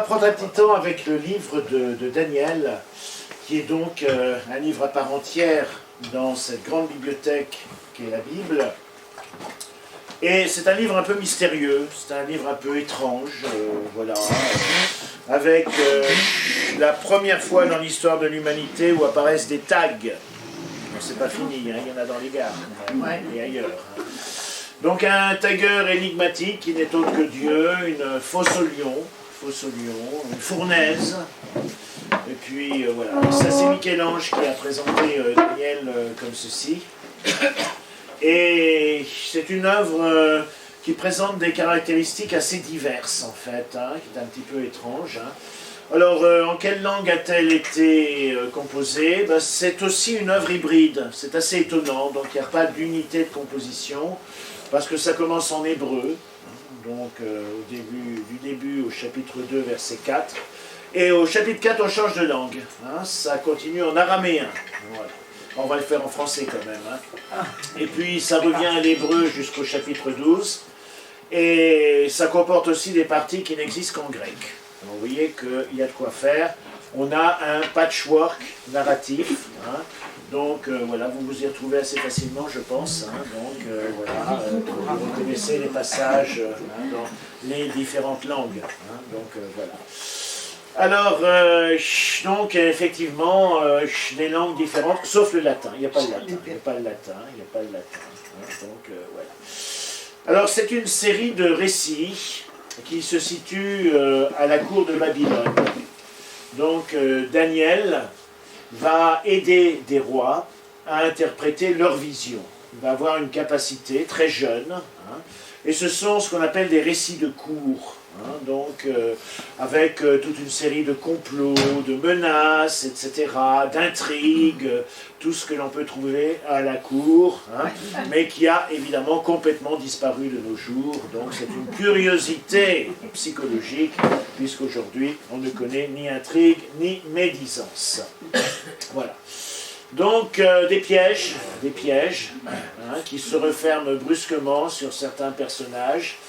prendre un petit temps avec le livre de Daniel, qui est donc un livre à part entière dans cette grande bibliothèque qu'est la Bible. Et c'est un livre un peu mystérieux, c'est un livre un peu étrange, voilà, avec la première fois dans l'histoire de l'humanité où apparaissent des tags. C'est pas fini, hein, il y en a dans les gares et ailleurs. Donc un tagueur énigmatique qui n'est autre que Dieu, une fosse au lion, une fournaise. Et puis voilà, ça c'est Michel-Ange qui a présenté Daniel comme ceci. Et c'est une œuvre qui présente des caractéristiques assez diverses en fait, hein, qui est un petit peu étrange. Hein. Alors, en quelle langue a-t-elle été composée? Ben, c'est aussi une œuvre hybride, c'est assez étonnant, donc il n'y a pas d'unité de composition, parce que ça commence en hébreu, hein, donc du début au chapitre 2, verset 4, et au chapitre 4, on change de langue, hein, ça continue en araméen, voilà. On va le faire en français quand même, hein. Et puis ça revient à l'hébreu jusqu'au chapitre 12, et ça comporte aussi des parties qui n'existent qu'en grec. Alors, vous voyez qu'il y a de quoi faire. On a un patchwork narratif. Hein. Donc voilà, vous vous y retrouvez assez facilement, je pense. Hein. Donc voilà, vous reconnaissez les passages hein, dans les différentes langues. Hein. Donc voilà. Alors, donc effectivement, des langues différentes, sauf le latin. Il n'y a pas le latin. Il n'y a pas le latin. Il n'y a pas le latin. Hein. Donc voilà. Alors c'est une série de récits qui se situe à la cour de Babylone. Donc Daniel va aider des rois à interpréter leur vision. Il va avoir une capacité très jeune, hein, et ce sont ce qu'on appelle des récits de cour. Hein, donc avec toute une série de complots, de menaces, etc., d'intrigues, tout ce que l'on peut trouver à la cour, hein, mais qui a évidemment complètement disparu de nos jours. Donc c'est une curiosité psychologique, puisqu'aujourd'hui on ne connaît ni intrigue ni médisance. Voilà. Donc des pièges hein, qui se referment brusquement sur certains personnages.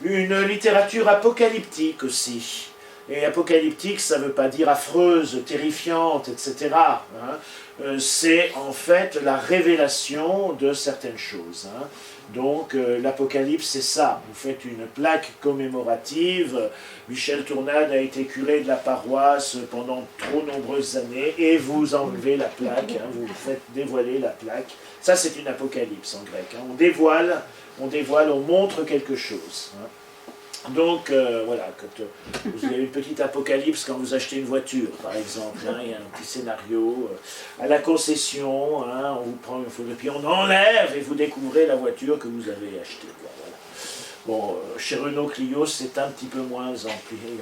Une littérature apocalyptique aussi. Et apocalyptique, ça ne veut pas dire affreuse, terrifiante, etc. Hein. C'est en fait la révélation de certaines choses. Hein. Donc l'Apocalypse, c'est ça. Vous faites une plaque commémorative. Michel Tournade a été curé de la paroisse pendant trop nombreuses années, et vous enlevez la plaque, hein, vous faites dévoiler la plaque. Ça, c'est une apocalypse en grec. Hein. On dévoile, on montre quelque chose. Hein. Donc, voilà, quand vous avez une petite apocalypse quand vous achetez une voiture, par exemple, hein, il y a un petit scénario, à la concession, hein, on vous prend une photo, puis on enlève et vous découvrez la voiture que vous avez achetée. Voilà. Bon, chez Renault Clio, c'est un petit peu moins empli,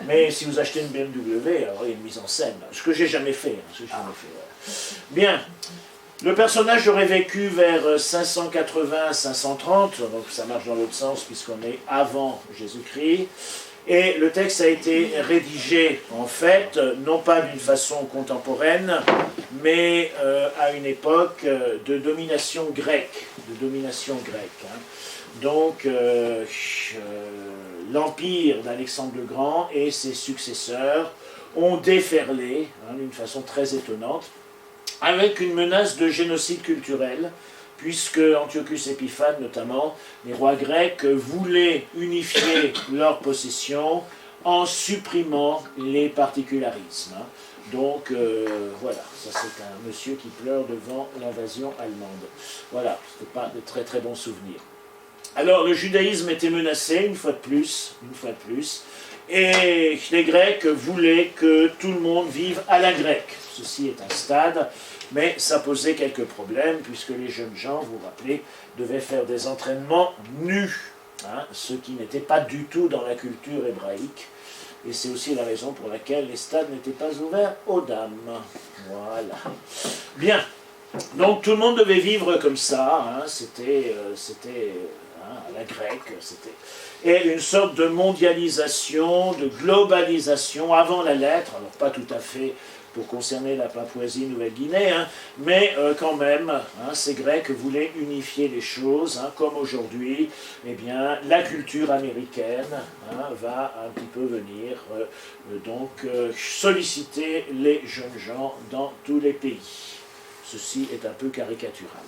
mais si vous achetez une BMW, alors il y a une mise en scène, ce que j'ai jamais fait. Voilà. Bien. Le personnage aurait vécu vers 580-530, donc ça marche dans l'autre sens puisqu'on est avant Jésus-Christ, et le texte a été rédigé en fait, non pas d'une façon contemporaine, mais à une époque de domination grecque. Hein. Donc l'empire d'Alexandre le Grand et ses successeurs ont déferlé hein, d'une façon très étonnante, avec une menace de génocide culturel, puisque Antiochus Épiphane, notamment, les rois grecs, voulaient unifier leurs possessions en supprimant les particularismes. Hein. Donc, voilà, ça c'est un monsieur qui pleure devant l'invasion allemande. Voilà, ce n'est pas de très très bons souvenirs. Alors, le judaïsme était menacé, une fois de plus, et les Grecs voulaient que tout le monde vive à la grecque. Ceci est un stade, mais ça posait quelques problèmes, puisque les jeunes gens, vous vous rappelez, devaient faire des entraînements nus, hein, ce qui n'était pas du tout dans la culture hébraïque, et c'est aussi la raison pour laquelle les stades n'étaient pas ouverts aux dames. Voilà. Bien. Donc tout le monde devait vivre comme ça, hein, c'était à la grecque, et une sorte de mondialisation, de globalisation avant la lettre, alors pas tout à fait pour concerner la Papouasie-Nouvelle-Guinée, hein, mais quand même, hein, ces Grecs voulaient unifier les choses, hein, comme aujourd'hui, eh bien, la culture américaine hein, va un petit peu venir solliciter les jeunes gens dans tous les pays. Ceci est un peu caricatural.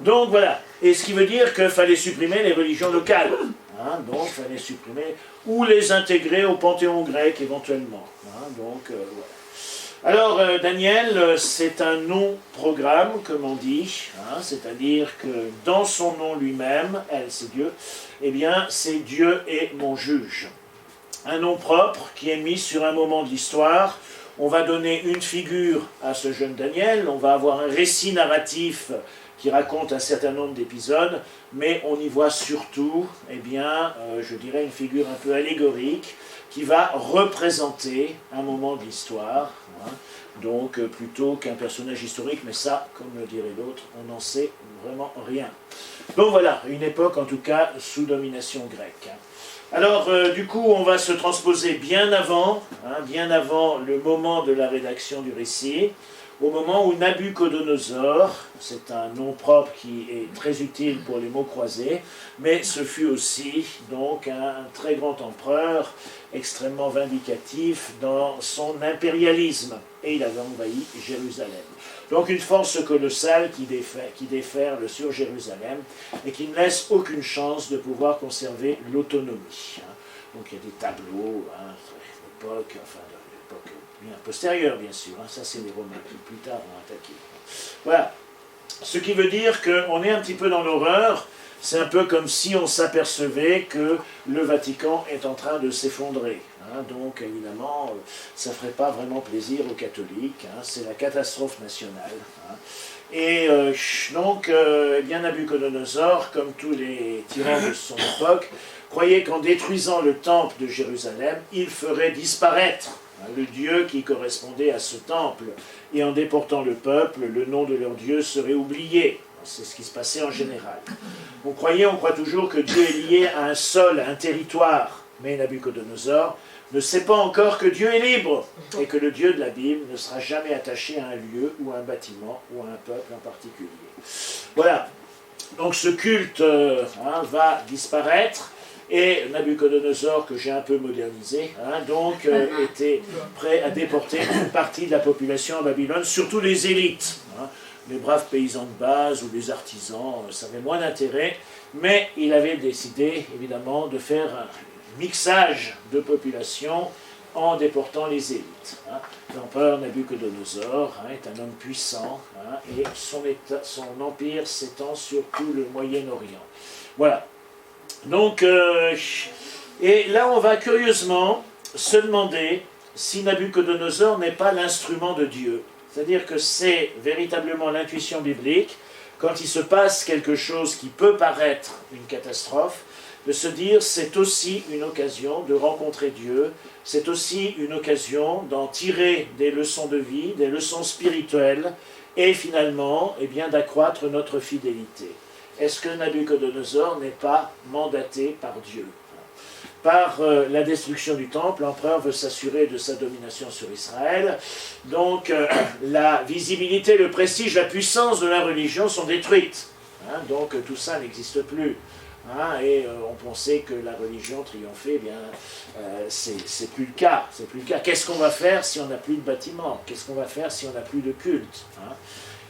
Donc voilà, et ce qui veut dire qu'il fallait supprimer les religions locales. Hein, donc il fallait supprimer ou les intégrer au panthéon grec éventuellement. Hein, donc voilà. Alors Daniel, c'est un nom-programme, comme on dit, hein, c'est-à-dire que dans son nom lui-même, elle c'est Dieu, eh bien c'est Dieu est mon juge. Un nom propre qui est mis sur un moment de l'histoire. On va donner une figure à ce jeune Daniel, on va avoir un récit narratif qui raconte un certain nombre d'épisodes, mais on y voit surtout, eh bien, je dirais une figure un peu allégorique qui va représenter un moment de l'histoire, hein, donc plutôt qu'un personnage historique, mais ça, comme le dirait l'autre, on n'en sait vraiment rien. Donc voilà, une époque en tout cas sous domination grecque. Alors, du coup, on va se transposer bien avant le moment de la rédaction du récit, au moment où Nabuchodonosor, c'est un nom propre qui est très utile pour les mots croisés, mais ce fut aussi donc un très grand empereur, extrêmement vindicatif dans son impérialisme, et il avait envahi Jérusalem. Donc une force colossale qui déferle sur Jérusalem et qui ne laisse aucune chance de pouvoir conserver l'autonomie. Donc il y a des tableaux, l'époque bien postérieure bien sûr, ça c'est les Romains qui plus tard ont attaqué. Voilà, ce qui veut dire qu'on est un petit peu dans l'horreur, c'est un peu comme si on s'apercevait que le Vatican est en train de s'effondrer. Donc évidemment, ça ne ferait pas vraiment plaisir aux catholiques, c'est la catastrophe nationale. Et donc, eh bien Nabuchodonosor, comme tous les tyrans de son époque, croyait qu'en détruisant le temple de Jérusalem, il ferait disparaître le Dieu qui correspondait à ce temple, et en déportant le peuple, le nom de leur Dieu serait oublié. C'est ce qui se passait en général. On croit toujours que Dieu est lié à un sol, à un territoire, mais Nabuchodonosor ne sait pas encore que Dieu est libre, et que le Dieu de la Bible ne sera jamais attaché à un lieu, ou à un bâtiment, ou à un peuple en particulier. Voilà, donc ce culte va disparaître, et Nabuchodonosor, que j'ai un peu modernisé, était prêt à déporter une partie de la population en Babylone, surtout les élites. Les braves paysans de base ou les artisans, ça avait moins d'intérêt, mais il avait décidé, évidemment, de faire un mixage de population en déportant les élites. L'empereur Nabuchodonosor est un homme puissant, et son empire s'étend sur tout le Moyen-Orient. Voilà. Donc, et là on va curieusement se demander si Nabuchodonosor n'est pas l'instrument de Dieu. C'est-à-dire que c'est véritablement l'intuition biblique, quand il se passe quelque chose qui peut paraître une catastrophe, de se dire c'est aussi une occasion de rencontrer Dieu, c'est aussi une occasion d'en tirer des leçons de vie, des leçons spirituelles, et finalement d'accroître notre fidélité. Est-ce que Nabuchodonosor n'est pas mandaté par Dieu ? Par la destruction du temple, l'empereur veut s'assurer de sa domination sur Israël. Donc la visibilité, le prestige, la puissance de la religion sont détruites. Donc tout ça n'existe plus. Et on pensait que la religion triomphait, c'est plus le cas. Qu'est-ce qu'on va faire si on n'a plus de bâtiments? Qu'est-ce qu'on va faire si on n'a plus de culte?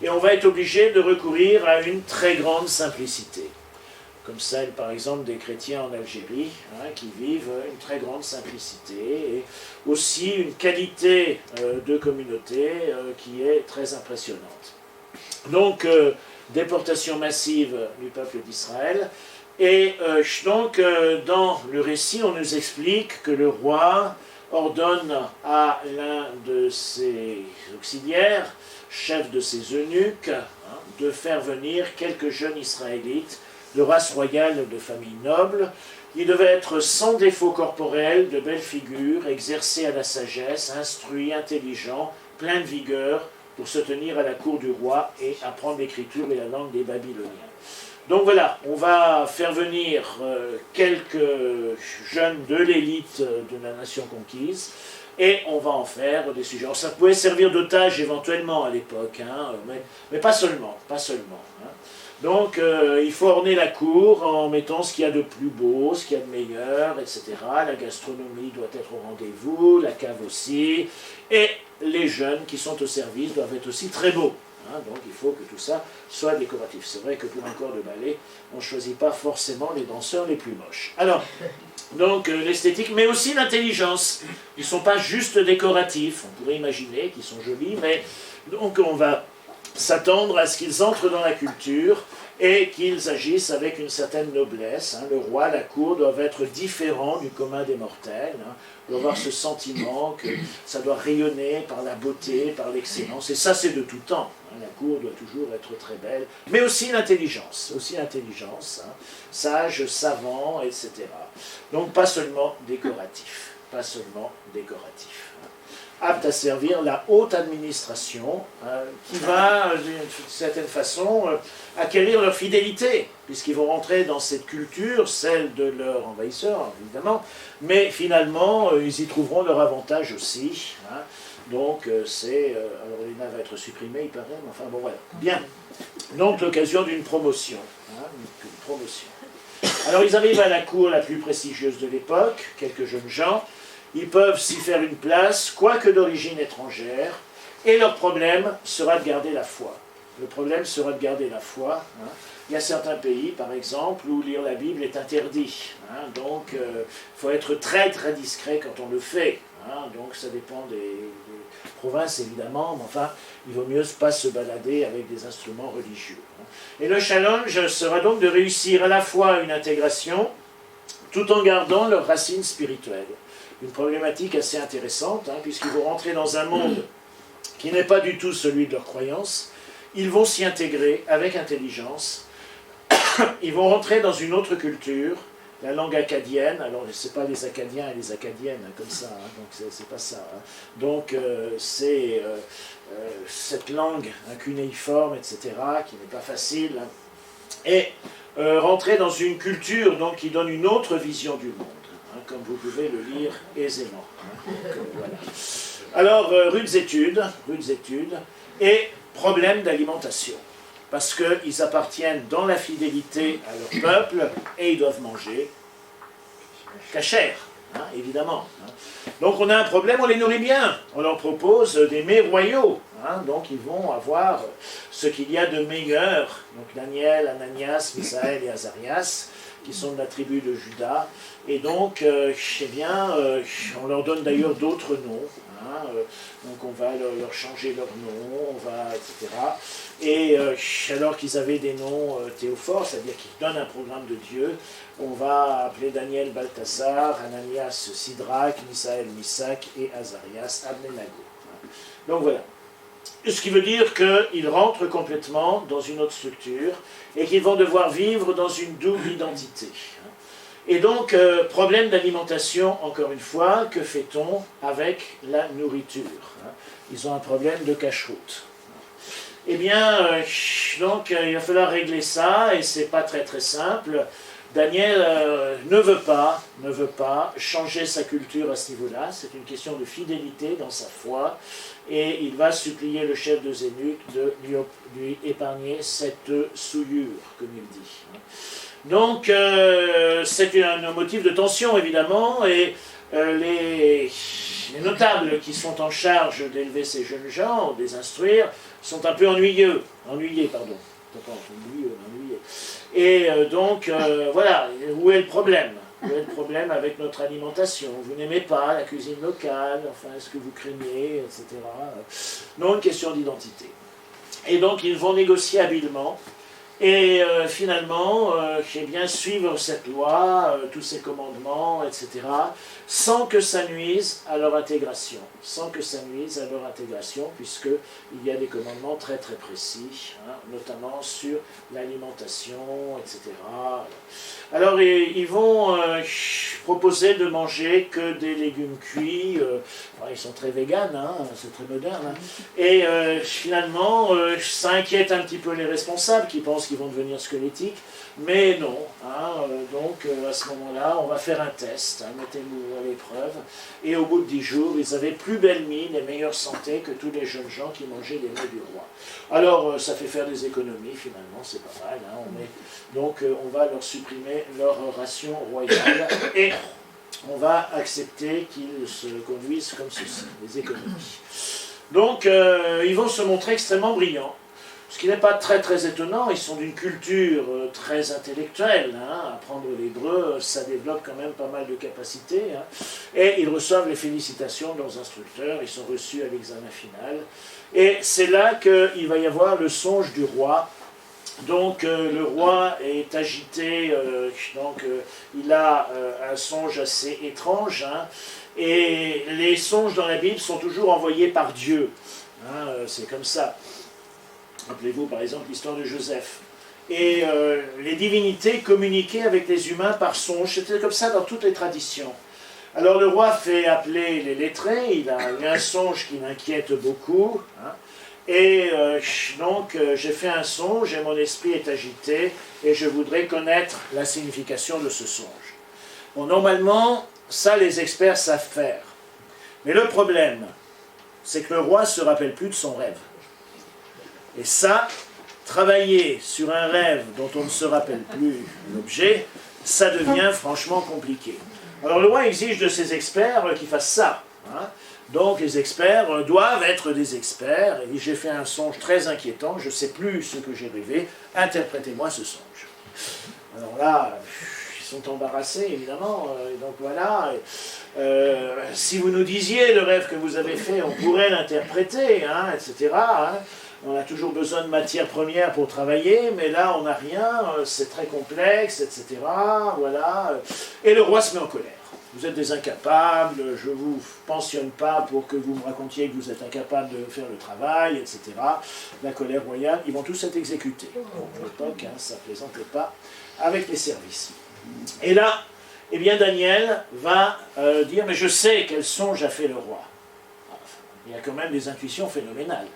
Et on va être obligé de recourir à une très grande simplicité. Comme celle, par exemple, des chrétiens en Algérie, qui vivent une très grande simplicité, et aussi une qualité de communauté qui est très impressionnante. Donc, déportation massive du peuple d'Israël, et donc, dans le récit, on nous explique que le roi ordonne à l'un de ses auxiliaires, chef de ses eunuques, de faire venir quelques jeunes Israélites de race royale de famille noble, qui devaient être sans défaut corporel, de belle figure, exercés à la sagesse, instruits, intelligents, pleins de vigueur, pour se tenir à la cour du roi et apprendre l'écriture et la langue des Babyloniens. Donc voilà, on va faire venir quelques jeunes de l'élite de la nation conquise, et on va en faire des sujets. Alors ça pouvait servir d'otage éventuellement à l'époque, hein, mais pas seulement, pas seulement. Hein. Donc il faut orner la cour en mettant ce qu'il y a de plus beau, ce qu'il y a de meilleur, etc. La gastronomie doit être au rendez-vous, la cave aussi, et les jeunes qui sont au service doivent être aussi très beaux. Hein, donc il faut que tout ça soit décoratif. C'est vrai que pour un corps de ballet, on ne choisit pas forcément les danseurs les plus moches. Alors, donc l'esthétique, mais aussi l'intelligence. Ils ne sont pas juste décoratifs. On pourrait imaginer qu'ils sont jolis, mais donc on va s'attendre à ce qu'ils entrent dans la culture et qu'ils agissent avec une certaine noblesse. Hein. Le roi, la cour doivent être différents du commun des mortels. Hein. On doit avoir ce sentiment que ça doit rayonner par la beauté, par l'excellence. Et ça, c'est de tout temps. Hein. La cour doit toujours être très belle. Mais aussi l'intelligence. Hein. Sage, savant, etc. Donc pas seulement décoratif. Pas seulement décoratif. Apte à servir la haute administration, qui va, d'une certaine façon, acquérir leur fidélité, puisqu'ils vont rentrer dans cette culture, celle de leur envahisseur, évidemment, mais finalement, ils y trouveront leur avantage aussi. Hein. Donc, alors, l'ENA va être supprimée, il paraît, mais enfin, bon, voilà. Bien. Donc, l'occasion d'une promotion. Hein, une promotion. Alors, ils arrivent à la cour la plus prestigieuse de l'époque, quelques jeunes gens. Ils peuvent s'y faire une place, quoique d'origine étrangère, et leur problème sera de garder la foi. Le problème sera de garder la foi. Hein. Il y a certains pays, par exemple, où lire la Bible est interdit. Hein. Donc, il faut être très très discret quand on le fait. Hein. Donc, ça dépend des provinces, évidemment, mais enfin, il vaut mieux pas se balader avec des instruments religieux. Hein. Et le challenge sera donc de réussir à la fois une intégration, tout en gardant leurs racines spirituelles. Une problématique assez intéressante, hein, puisqu'ils vont rentrer dans un monde qui n'est pas du tout celui de leur croyance. Ils vont s'y intégrer avec intelligence. Ils vont rentrer dans une autre culture, la langue acadienne. Alors, ce n'est pas les Acadiens et les Acadiennes hein, comme ça, hein, donc c'est pas ça. Hein. Donc, c'est cette langue cunéiforme, etc., qui n'est pas facile. Hein, et rentrer dans une culture donc, qui donne une autre vision du monde. Comme vous pouvez le lire aisément. Donc, voilà. Alors, rudes études, et problème d'alimentation. Parce qu'ils appartiennent dans la fidélité à leur peuple, et ils doivent manger cachère, hein, évidemment. Hein. Donc on a un problème, on les nourrit bien. On leur propose des mets royaux. Hein, donc ils vont avoir ce qu'il y a de meilleur. Donc Daniel, Ananias, Misaël et Azarias, qui sont de la tribu de Juda. Et donc, on leur donne d'ailleurs d'autres noms. Hein, donc on va leur changer leur nom, etc. Et alors qu'ils avaient des noms théophores, c'est-à-dire qu'ils donnent un programme de Dieu, on va appeler Daniel Balthasar, Ananias Sidrac, Misaël Misak et Azarias Abnenago. Donc voilà. Ce qui veut dire qu'ils rentrent complètement dans une autre structure et qu'ils vont devoir vivre dans une double identité. Et donc, problème d'alimentation, encore une fois, que fait-on avec la nourriture? Ils ont un problème de cache-route. Eh bien, donc, il va falloir régler ça, et c'est pas très très simple. Daniel ne veut pas changer sa culture à ce niveau-là, c'est une question de fidélité dans sa foi, et il va supplier le chef de Zénuc de lui épargner cette souillure, comme il dit. Donc, c'est un motif de tension, évidemment, et les notables qui sont en charge d'élever ces jeunes gens, de les instruire, sont un peu ennuyés. Et donc, voilà, où est le problème? Où est le problème avec notre alimentation? Vous n'aimez pas la cuisine locale, enfin, est-ce que vous craignez, etc. Non, une question d'identité. Et donc, ils vont négocier habilement. Et finalement, suivre cette loi, tous ces commandements, etc., sans que ça nuise à leur intégration. Puisqu'il y a des commandements très très précis, hein, notamment sur l'alimentation, etc. Alors, ils vont proposer de manger que des légumes cuits. Ils sont très véganes, hein, c'est très moderne. Hein, et finalement, ça inquiète un petit peu les responsables qui pensent qu'ils vont devenir squelettiques, mais non. Donc à ce moment-là, on va faire un test, mettez-nous à l'épreuve. Et au bout de 10 jours, ils avaient plus belle mine et meilleure santé que tous les jeunes gens qui mangeaient des mets du roi. Alors ça fait faire des économies finalement, c'est pas mal. Donc on va leur supprimer leur ration royale et on va accepter qu'ils se conduisent comme ceci, les économies. Donc ils vont se montrer extrêmement brillants. Ce qui n'est pas très très étonnant, ils sont d'une culture très intellectuelle. Apprendre l'hébreu, ça développe quand même pas mal de capacités. Et ils reçoivent les félicitations de leurs instructeurs, ils sont reçus à l'examen final. Et c'est là qu'il va y avoir le songe du roi. Donc le roi est agité, il a un songe assez étrange. Et les songes dans la Bible sont toujours envoyés par Dieu. C'est comme ça. Rappelez-vous par exemple l'histoire de Joseph. Et les divinités communiquaient avec les humains par songe. C'était comme ça dans toutes les traditions. Alors le roi fait appeler les lettrés, il a un songe qui m'inquiète beaucoup. Et j'ai fait un songe et mon esprit est agité et je voudrais connaître la signification de ce songe. Bon, normalement, ça les experts savent faire. Mais le problème, c'est que le roi ne se rappelle plus de son rêve. Et ça, travailler sur un rêve dont on ne se rappelle plus l'objet, ça devient franchement compliqué. Alors le roi exige de ses experts qu'ils fassent ça. Donc les experts doivent être des experts. Et j'ai fait un songe très inquiétant, je ne sais plus ce que j'ai rêvé, interprétez-moi ce songe. Alors là, ils sont embarrassés évidemment, donc voilà. Si vous nous disiez le rêve que vous avez fait, on pourrait l'interpréter, etc. On a toujours besoin de matières premières pour travailler, mais là on n'a rien, c'est très complexe, etc. Voilà. Et le roi se met en colère. Vous êtes des incapables, je ne vous pensionne pas pour que vous me racontiez que vous êtes incapables de faire le travail, etc. La colère royale, ils vont tous être exécutés. À l'époque, ça ne plaisantait pas avec les services. Et là, eh bien Daniel va dire, mais je sais quel songe a fait le roi. Il y a quand même des intuitions phénoménales.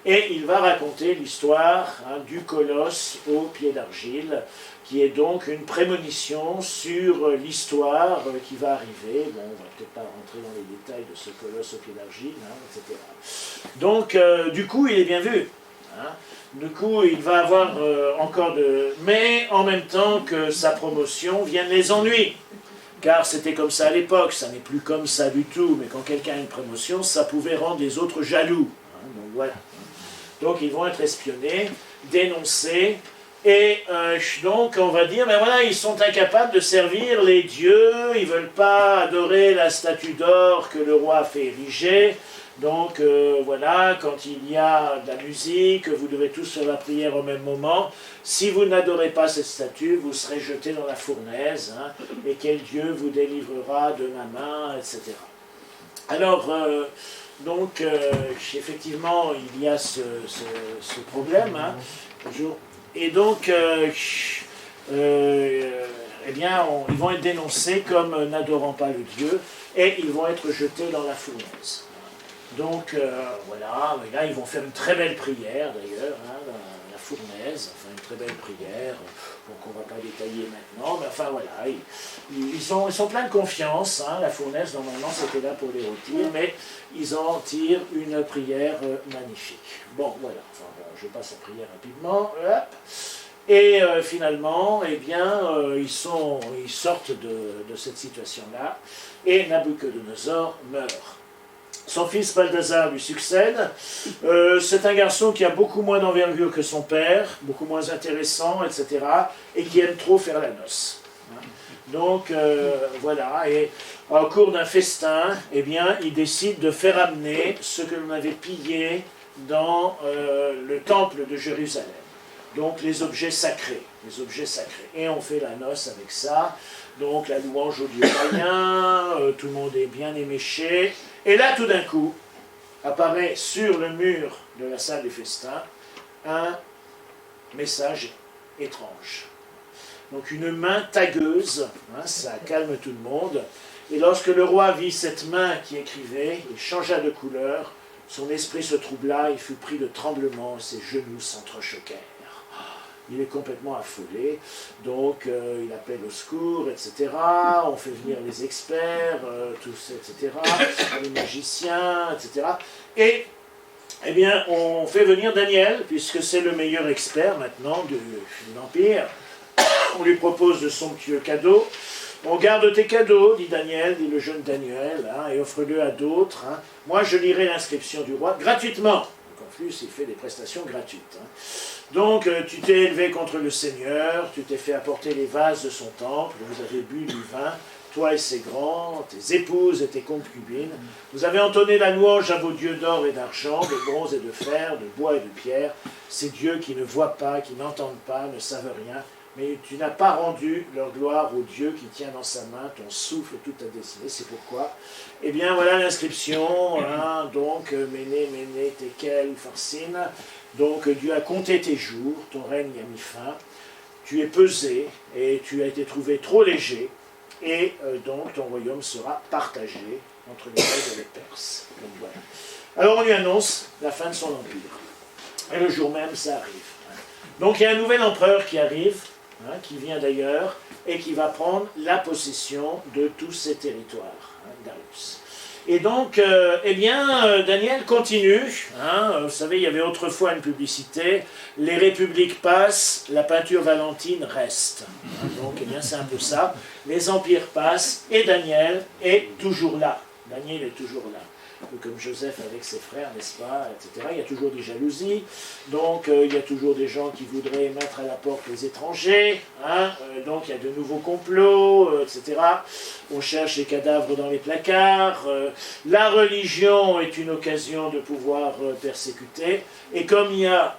Et il va raconter l'histoire du colosse au pied d'argile, qui est donc une prémonition sur l'histoire qui va arriver. Bon, on ne va peut-être pas rentrer dans les détails de ce colosse au pied d'argile, etc. Donc, du coup, il est bien vu. Du coup, il va avoir encore de... Mais en même temps que sa promotion, viennent les ennuis. Car c'était comme ça à l'époque, ça n'est plus comme ça du tout. Mais quand quelqu'un a une promotion, ça pouvait rendre les autres jaloux. Donc voilà. Donc ils vont être espionnés, dénoncés, et donc on va dire, ben voilà, ils sont incapables de servir les dieux, ils ne veulent pas adorer la statue d'or que le roi a fait ériger, donc voilà, quand il y a de la musique, vous devez tous faire la prière au même moment, si vous n'adorez pas cette statue, vous serez jetés dans la fournaise, et quel Dieu vous délivrera de ma main, etc. Alors... Donc, effectivement, il y a ce problème. Et donc, eh bien, ils vont être dénoncés comme n'adorant pas le Dieu, et ils vont être jetés dans la fournaise. Donc, voilà, et là, ils vont faire une très belle prière, d'ailleurs, dans la fournaise, enfin, une très belle prière, qu'on ne va pas détailler maintenant, mais enfin, voilà, ils sont pleins de confiance, la fournaise, normalement, c'était là pour les rôtir, mais ils en tirent une prière magnifique. Bon, voilà, enfin, bon, je passe la prière rapidement, hop. Et finalement, eh bien, ils sortent de cette situation-là, et Nabuchodonosor meurt. Son fils Balthazar lui succède. C'est un garçon qui a beaucoup moins d'envergure que son père, beaucoup moins intéressant, etc., et qui aime trop faire la noce. Donc, voilà, et au cours d'un festin, eh bien, il décide de faire amener ce que l'on avait pillé dans le temple de Jérusalem. Donc, les objets sacrés, Et on fait la noce avec ça. Donc, la louange au Dieu païen, tout le monde est bien éméché. Et là, tout d'un coup, apparaît sur le mur de la salle des festins un message étrange. Donc une main tagueuse, ça calme tout le monde. Et lorsque le roi vit cette main qui écrivait, il changea de couleur, son esprit se troubla, il fut pris de tremblement, ses genoux s'entrechoquèrent. il est complètement affolé, donc il appelle au secours, etc. On fait venir les experts, tous, etc., les magiciens, etc. Et, eh bien, on fait venir Daniel, puisque c'est le meilleur expert maintenant de l'Empire. On lui propose de somptueux cadeaux. On garde tes cadeaux, dit Daniel, dit le jeune Daniel, hein, et offre-le à d'autres. Hein. Moi, je lirai l'inscription du roi gratuitement. Donc, en plus, il fait des prestations gratuites. Hein. Donc, tu t'es élevé contre le Seigneur, tu t'es fait apporter les vases de son temple, vous avez bu du vin, toi et ses grands, tes épouses et tes concubines. Vous avez entonné la louange à vos dieux d'or et d'argent, de bronze et de fer, de bois et de pierre, ces dieux qui ne voient pas, qui n'entendent pas, ne savent rien. Mais tu n'as pas rendu leur gloire au Dieu qui tient dans sa main ton souffle et toute ta destinée. C'est pourquoi, eh bien, voilà l'inscription, hein, donc, Méné, Méné, Tekel, Pharsine. Donc, Dieu a compté tes jours, ton règne y a mis fin. Tu es pesé et tu as été trouvé trop léger. Et donc, ton royaume sera partagé entre les Mèdes et les Perses. Donc, voilà. Alors, on lui annonce la fin de son empire. Et le jour même, ça arrive. Donc, il y a un nouvel empereur qui arrive, hein, qui vient d'ailleurs, et qui va prendre la possession de tous ces territoires, hein, Darius. Et donc, eh bien, Daniel continue. Hein, vous savez, il y avait autrefois une publicité. Les républiques passent, la peinture valentine reste. Hein, donc, eh bien, c'est un peu ça. Les empires passent, et Daniel est toujours là. Daniel est toujours là. Comme Joseph avec ses frères, n'est-ce pas, etc. Il y a toujours des jalousies, donc il y a toujours des gens qui voudraient mettre à la porte les étrangers, hein, donc il y a de nouveaux complots, etc. On cherche les cadavres dans les placards, la religion est une occasion de pouvoir persécuter, et comme il y a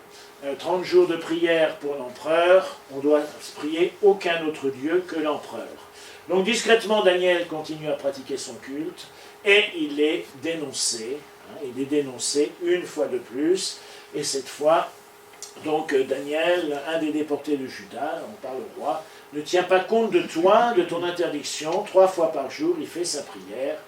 30 jours de prière pour l'empereur, on doit prier aucun autre Dieu que l'empereur. Donc discrètement, Daniel continue à pratiquer son culte, et il est dénoncé, hein, il est dénoncé une fois de plus, et cette fois, donc Daniel, un des déportés de Juda, on parle au roi, ne tient pas compte de toi, de ton interdiction, 3 fois par jour, il fait sa prière,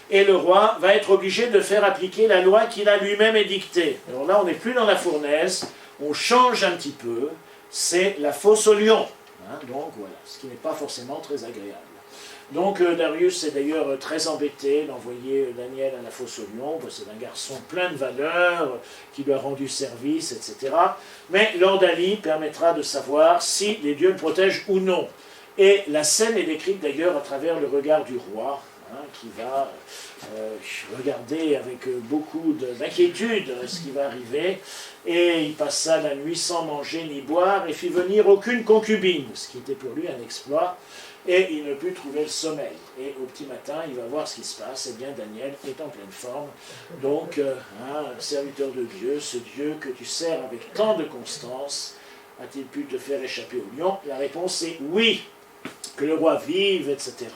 et le roi va être obligé de faire appliquer la loi qu'il a lui-même édictée. Alors là, on n'est plus dans la fournaise, on change un petit peu, c'est la fosse au lion, hein, donc voilà, ce qui n'est pas forcément très agréable. Donc Darius est d'ailleurs très embêté d'envoyer Daniel à la fosse au lion. C'est un garçon plein de valeurs, qui lui a rendu service, etc. Mais l'ordalie permettra de savoir si les dieux le protègent ou non. Et la scène est décrite d'ailleurs à travers le regard du roi, hein, qui va regarder avec beaucoup d'inquiétude ce qui va arriver. Et il passa la nuit sans manger ni boire et fit venir aucune concubine, ce qui était pour lui un exploit. Et il ne put trouver le sommeil. Et au petit matin, il va voir ce qui se passe. Eh bien, Daniel est en pleine forme. Donc, serviteur de Dieu, ce Dieu que tu sers avec tant de constance, a-t-il pu te faire échapper au lion? La réponse est oui, que le roi vive, etc.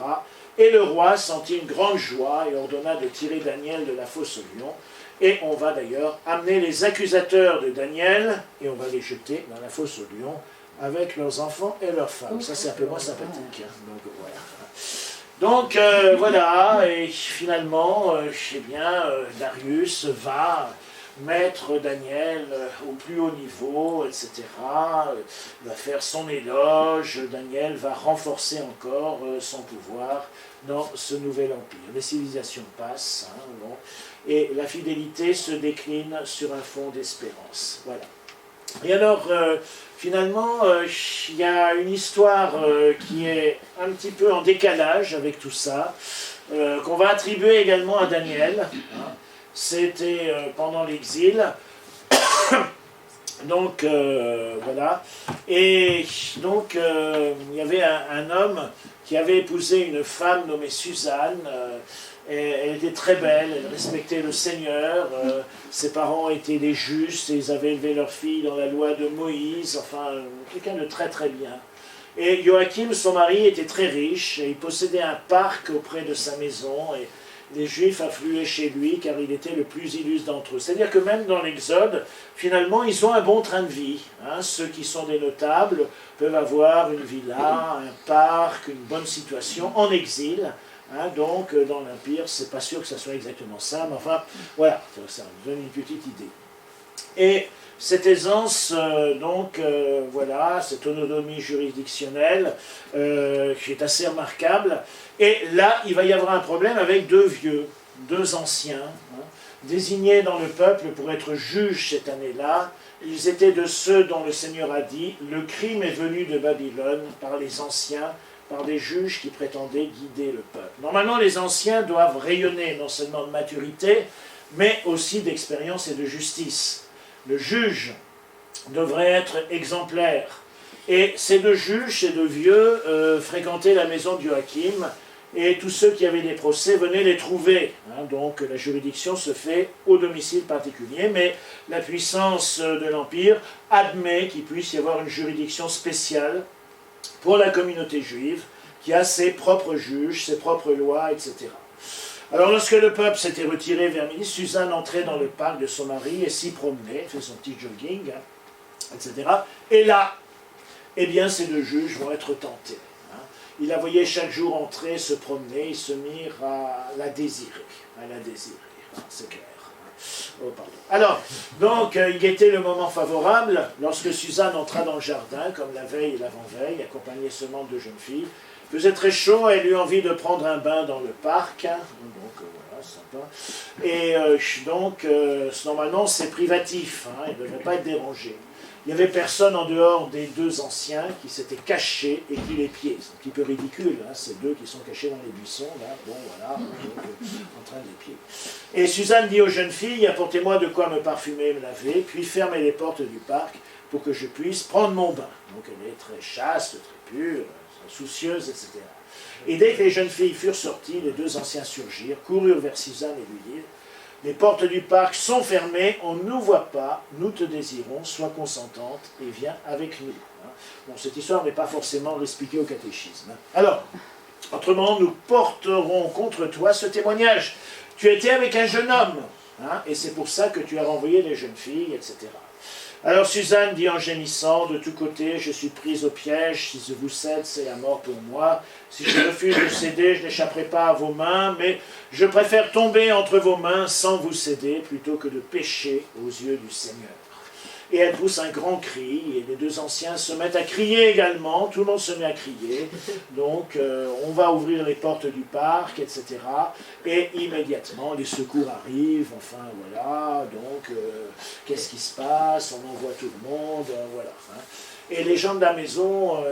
Et le roi sentit une grande joie et ordonna de tirer Daniel de la fosse au lion. Et on va d'ailleurs amener les accusateurs de Daniel et on va les jeter dans la fosse au lion, avec leurs enfants et leurs femmes. Ça, c'est un peu moins sympathique. Donc, voilà. Donc, voilà, et finalement, eh bien, Darius va mettre Daniel au plus haut niveau, etc. Il va faire son éloge. Daniel va renforcer encore son pouvoir dans ce nouvel empire. Les civilisations passent, hein, bon, et la fidélité se décline sur un fond d'espérance. Voilà. Et alors, finalement, il y a une histoire qui est un petit peu en décalage avec tout ça, qu'on va attribuer également à Daniel. Hein. C'était pendant l'exil. Donc, voilà. Et donc, il y avait un homme qui avait épousé une femme nommée Suzanne. Elle était très belle, elle respectait le Seigneur, ses parents étaient des justes, et ils avaient élevé leur fille dans la loi de Moïse, enfin, quelqu'un de très très bien. Et Joachim, son mari, était très riche, et il possédait un parc auprès de sa maison, et les Juifs affluaient chez lui, car il était le plus illustre d'entre eux. C'est-à-dire que même dans l'Exode, finalement, ils ont un bon train de vie. Hein. Ceux qui sont des notables peuvent avoir une villa, un parc, une bonne situation en exil. Hein, donc, dans l'Empire, c'est pas sûr que ça soit exactement ça, mais enfin, voilà, ça me donne une petite idée. Et cette aisance, voilà, cette autonomie juridictionnelle qui est assez remarquable. Et là, il va y avoir un problème avec deux vieux, deux anciens, hein, désignés dans le peuple pour être juges cette année-là. Ils étaient de ceux dont le Seigneur a dit « Le crime est venu de Babylone par les anciens, par des juges qui prétendaient guider le peuple. » Normalement, les anciens doivent rayonner non seulement de maturité, mais aussi d'expérience et de justice. Le juge devrait être exemplaire. Et ces deux juges, ces deux vieux, fréquentaient la maison de Joachim, et tous ceux qui avaient des procès venaient les trouver. Hein, donc la juridiction se fait au domicile particulier, mais la puissance de l'Empire admet qu'il puisse y avoir une juridiction spéciale pour la communauté juive, qui a ses propres juges, ses propres lois, etc. Alors lorsque le peuple s'était retiré vers midi, Suzanne entrait dans le parc de son mari et s'y promenait, fait son petit jogging, hein, etc. Et là, eh bien ces deux juges vont être tentés. Il la voyait chaque jour entrer, se promener, ils se mirent à la désirer, c'est clair. Oh, pardon. Alors, donc, il guettait le moment favorable, lorsque Suzanne entra dans le jardin, comme la veille et l'avant-veille, accompagnée seulement de jeunes filles. Il faisait très chaud, elle eut envie de prendre un bain dans le parc, hein. Donc voilà, sympa. Et normalement, c'est privatif, hein, il ne devrait pas être dérangé. Il n'y avait personne en dehors des deux anciens qui s'étaient cachés et qui les pieds. C'est un petit peu ridicule, hein, ces deux qui sont cachés dans les buissons, là, bon voilà, en train de les pieds. Et Suzanne dit aux jeunes filles, apportez-moi de quoi me parfumer et me laver, puis fermez les portes du parc pour que je puisse prendre mon bain. Donc elle est très chaste, très pure, soucieuse, etc. Et dès que les jeunes filles furent sorties, les deux anciens surgirent, coururent vers Suzanne et lui dirent, les portes du parc sont fermées, on ne nous voit pas, nous te désirons, sois consentante et viens avec nous. Bon, cette histoire n'est pas forcément expliquée au catéchisme. Alors, autrement, nous porterons contre toi ce témoignage. Tu étais avec un jeune homme, hein, et c'est pour ça que tu as renvoyé les jeunes filles, etc. Alors Suzanne dit en gémissant, de tous côtés, je suis prise au piège, si je vous cède, c'est la mort pour moi. Si je refuse de céder, je n'échapperai pas à vos mains, mais je préfère tomber entre vos mains sans vous céder, plutôt que de pécher aux yeux du Seigneur. Et elle pousse un grand cri, et les deux anciens se mettent à crier également, tout le monde se met à crier, donc on va ouvrir les portes du parc, etc. Et immédiatement, les secours arrivent, enfin voilà, donc qu'est-ce qui se passe, on envoie tout le monde, voilà. Hein. Et les gens de la maison,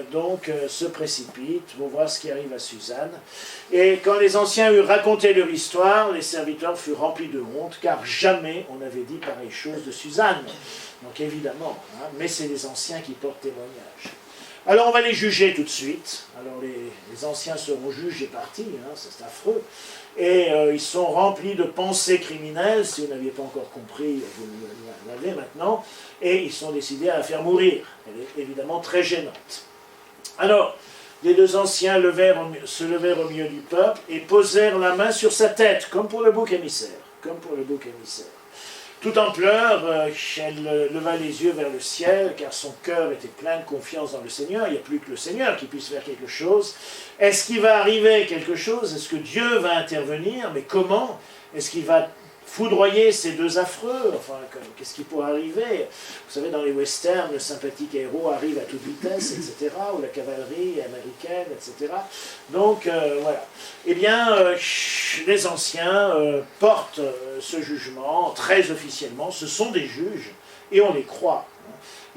se précipitent, vont voir ce qui arrive à Suzanne. Et quand les anciens eurent raconté leur histoire, les serviteurs furent remplis de honte, car jamais on n'avait dit pareille chose de Suzanne. Donc évidemment, hein, mais c'est les anciens qui portent témoignage. Alors on va les juger tout de suite. Alors les anciens seront juges et partis, hein, c'est affreux. Et ils sont remplis de pensées criminelles, si vous n'aviez pas encore compris, vous l'avez maintenant, et ils sont décidés à la faire mourir. Elle est évidemment très gênante. Alors, les deux anciens se levèrent au milieu du peuple et posèrent la main sur sa tête, comme pour le bouc émissaire. Tout en pleurs, elle leva les yeux vers le ciel, car son cœur était plein de confiance dans le Seigneur. Il n'y a plus que le Seigneur qui puisse faire quelque chose. Est-ce qu'il va arriver quelque chose? Est-ce que Dieu va intervenir? Mais comment? Est-ce qu'il va foudroyer ces deux affreux? Enfin, qu'est-ce qui pourrait arriver? Vous savez, dans les westerns, le sympathique héros arrive à toute vitesse, etc., ou la cavalerie américaine, etc. Donc, voilà. Eh bien, les anciens portent ce jugement très officiellement. Ce sont des juges, et on les croit.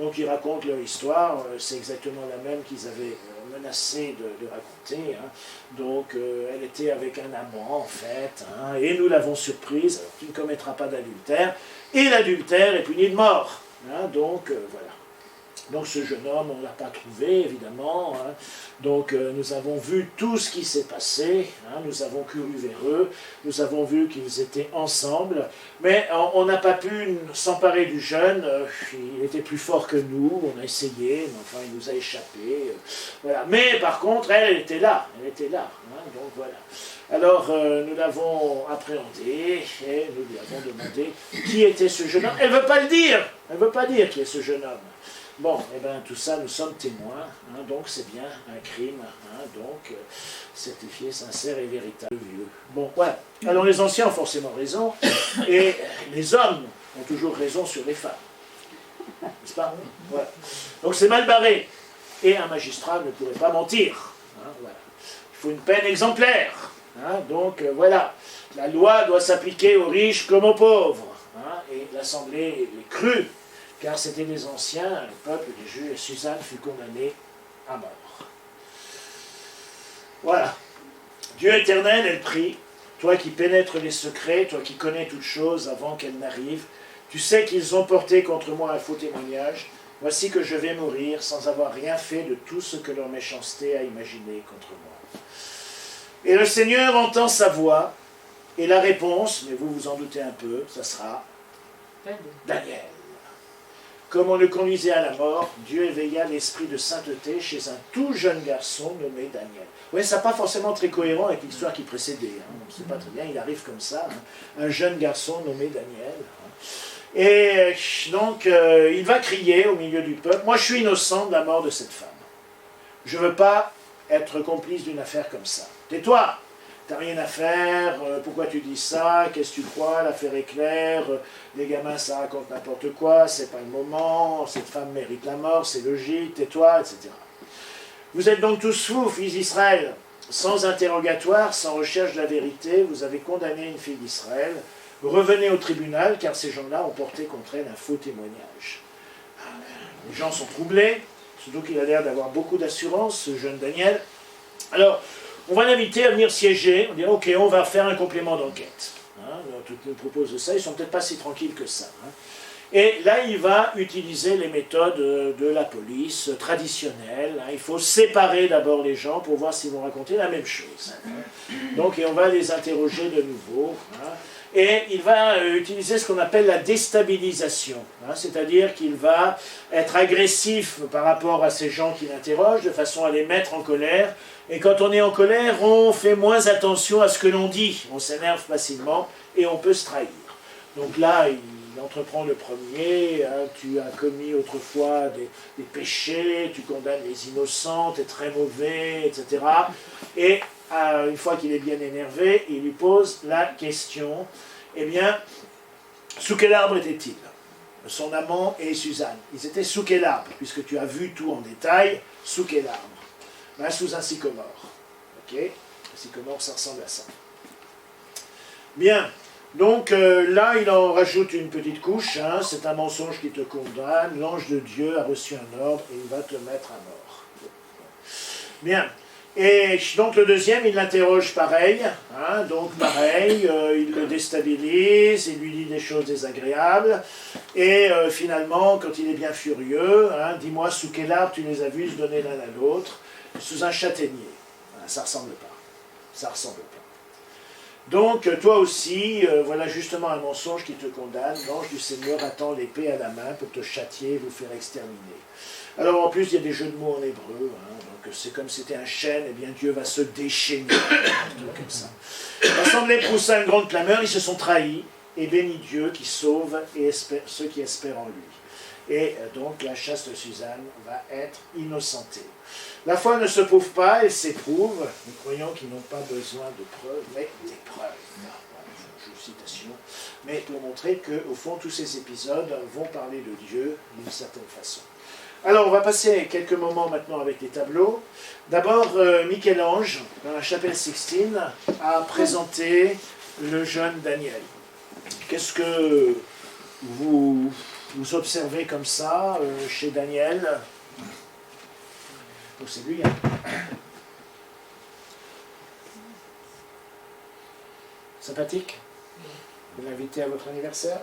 Donc, ils racontent leur histoire. C'est exactement la même qu'ils avaient menacé de raconter. Hein. Donc, elle était avec un amant, en fait, hein, et nous l'avons surprise, alors tu ne commettras pas d'adultère, et l'adultère est puni de mort. Hein, donc, voilà. Donc, ce jeune homme, on ne l'a pas trouvé, évidemment. Hein. Donc, nous avons vu tout ce qui s'est passé. Hein. Nous avons couru vers eux. Nous avons vu qu'ils étaient ensemble. Mais on n'a pas pu s'emparer du jeune. Il était plus fort que nous. On a essayé, mais enfin, il nous a échappé. Voilà. Mais par contre, elle était là. Hein. Donc, voilà. Alors, nous l'avons appréhendé et nous lui avons demandé qui était ce jeune homme. Elle ne veut pas le dire. Elle ne veut pas dire qui est ce jeune homme. Bon, eh bien, tout ça, nous sommes témoins, hein, donc c'est bien un crime, hein, donc certifié, sincère et véritable. Bon, voilà. Alors les anciens ont forcément raison, et les hommes ont toujours raison sur les femmes. N'est-ce pas? Voilà. Donc c'est mal barré. Et un magistrat ne pourrait pas mentir. Hein, voilà. Il faut une peine exemplaire. Hein, donc voilà. La loi doit s'appliquer aux riches comme aux pauvres. Hein, et l'Assemblée les crut, car c'était des anciens, le peuple des juges, et Suzanne fut condamnée à mort. Voilà. Dieu éternel, elle prie, toi qui pénètres les secrets, toi qui connais toutes choses avant qu'elles n'arrivent, tu sais qu'ils ont porté contre moi un faux témoignage, voici que je vais mourir sans avoir rien fait de tout ce que leur méchanceté a imaginé contre moi. Et le Seigneur entend sa voix, et la réponse, mais vous vous en doutez un peu, ça sera Daniel. Comme on le conduisait à la mort, Dieu éveilla l'esprit de sainteté chez un tout jeune garçon nommé Daniel. Oui, ça n'est pas forcément très cohérent avec l'histoire qui précédait. Hein. On ne sait pas très bien, il arrive comme ça, hein. Un jeune garçon nommé Daniel. Hein. Et donc, il va crier au milieu du peuple, « Moi, je suis innocent de la mort de cette femme. Je ne veux pas être complice d'une affaire comme ça. Tais-toi! T'as rien à faire, pourquoi tu dis ça, qu'est-ce que tu crois, l'affaire est claire, les gamins ça raconte n'importe quoi, c'est pas le moment, cette femme mérite la mort, c'est logique, tais-toi, etc. Vous êtes donc tous fous, fils d'Israël, sans interrogatoire, sans recherche de la vérité, vous avez condamné une fille d'Israël, revenez au tribunal, car ces gens-là ont porté contre elle un faux témoignage. Les gens sont troublés, surtout qu'il a l'air d'avoir beaucoup d'assurance, ce jeune Daniel. Alors, on va l'inviter à venir siéger, on dit ok, on va faire un complément d'enquête. Hein, tout nous propose ça, ils ne sont peut-être pas si tranquilles que ça. Hein. Et là, il va utiliser les méthodes de la police traditionnelles. Hein. Il faut séparer d'abord les gens pour voir s'ils vont raconter la même chose. Hein. Donc, et on va les interroger de nouveau. Hein. Et il va utiliser ce qu'on appelle la déstabilisation. Hein, c'est-à-dire qu'il va être agressif par rapport à ces gens qui l'interrogent, de façon à les mettre en colère. Et quand on est en colère, on fait moins attention à ce que l'on dit. On s'énerve facilement et on peut se trahir. Donc là, il entreprend le premier. Hein, tu as commis autrefois des péchés, tu condamnes les innocents, tu es très mauvais, etc. Et une fois qu'il est bien énervé, il lui pose la question, eh bien, sous quel arbre était-il? Son amant et Suzanne. Ils étaient sous quel arbre? Puisque tu as vu tout en détail, sous quel arbre? Ben, sous un sycomore. Ok? Un sycomore, ça ressemble à ça. Bien. Donc là, il en rajoute une petite couche. Hein, c'est un mensonge qui te condamne. L'ange de Dieu a reçu un ordre et il va te mettre à mort. Bien. Et donc le deuxième, il l'interroge pareil, hein, donc pareil, il le déstabilise, il lui dit des choses désagréables, et finalement, quand il est bien furieux, hein, dis-moi sous quel arbre tu les as vus se donner l'un à l'autre, sous un châtaignier. Ça ne ressemble pas, ça ressemble pas. Donc toi aussi, voilà justement un mensonge qui te condamne, l'ange du Seigneur attend l'épée à la main pour te châtier et vous faire exterminer. Alors en plus, il y a des jeux de mots en hébreu, hein, donc c'est comme si c'était un chêne, et bien Dieu va se déchaîner, comme ça. L'assemblée poussa une grande clameur, ils se sont trahis, et bénit Dieu qui sauve et espère, ceux qui espèrent en lui. Et donc la chaste Suzanne va être innocentée. La foi ne se prouve pas, elle s'éprouve. Nous croyons qu'ils n'ont pas besoin de preuves, mais des preuves. Je citation. Mais pour montrer qu'au fond, tous ces épisodes vont parler de Dieu d'une certaine façon. Alors, on va passer quelques moments maintenant avec les tableaux. D'abord, Michel-Ange, dans la chapelle Sixtine, a présenté le jeune Daniel. Qu'est-ce que vous observez comme ça chez Daniel? Oh, c'est lui, hein. Sympathique? Vous l'invitez à votre anniversaire?